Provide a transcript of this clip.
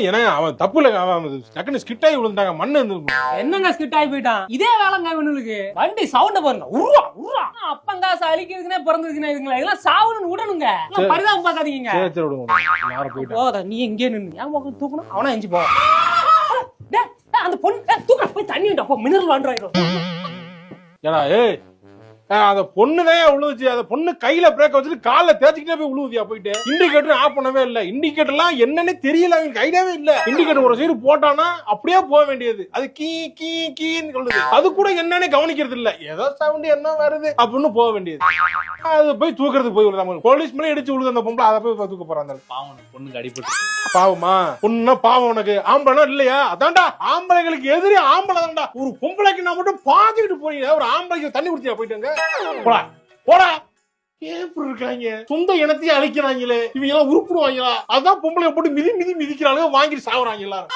ஏன்னா அவன் தப்பு இல்ல, அவன் டக்குன்னு ஸ்கிட் ஆகி விழுந்தாங்க, மண்ணு இருந்திருக்கும். என்னங்க ஸ்கிட் ஆகி போயிட்டான்? இதே வேலைங்க இவனுக்கு. வண்டி சவுண்ட பாருங்க, உருவா உருவா. அப்பங்காசு அழிக்கிறதுனே பிறந்ததுக்குன்னா இதுங்களா, இதெல்லாம் சாவுன்னு விடணுங்க. பரிதாபம் பார்க்காதீங்க. சரி சரி விடுங்க. போதா நீ எங்கே நின்று ஏன் பக்கம் தூக்கணும், அவனா எஞ்சி போ. அந்த பொண்ணு தூக்க போய் தண்ணி விட்டா மினரல் வாண்டர். ஏடா ஏய், அந்த பொண்ணுதான் விழுந்துச்சு. அந்த பொண்ணு கையில பிரேக்க வச்சுட்டு காலில் தேய்ச்சிக்கிட்டே போய் விழுவுதியா போயிட்டு. இண்டிகேட்டர் ஆஃப் பண்ணவே இல்ல. இண்டிகேட்டர்லாம் என்னன்னு தெரியல, அவனுக்கு ஐடியாவே இல்ல. இண்டிகேட்டர் ஒரு சைடு போட்டானா அப்படியே போக வேண்டியது, அது கீ கீ கீன்னு சொல்லுது. அது கூட என்னன்னு கவனிக்கிறது இல்ல, ஏதோ சவுண்ட் என்ன வருது அப்படின்னு போக வேண்டியது. அது போய் தூக்குறதுக்கு போய் விழுது. போலீஸ் மேலே இடிச்சு விழுது அந்த பொம்பளை, அதை போய் தூக்க போறாங்க. பாவம் பொண்ணுக்கு அடிபட்டு. பாவமா பொண்ணு பாவம் உனக்கு, ஆம்பளை இல்லையா? அதான்டா ஆம்பளைங்களுக்கு எதிரி ஆம்பளை தான்டா. ஒரு பொம்பளைக்கு நான் மட்டும் பாஞ்சுக்கிட்டு போறீங்க, ஒரு ஆம்பளைக்கு தண்ணி குடிச்சியா போயிட்டு போடா போடா. ஏன் இருக்காங்க சொந்த இனத்தையே அழிக்கிறாங்களே, இவங்க எல்லாம் உருப்பிடுவாங்களா? அதான் பொம்பளை போட்டு மிதி மிதி மிதிக்கிறாங்க, வாங்கிட்டு சாவுறாங்க எல்லாரும்.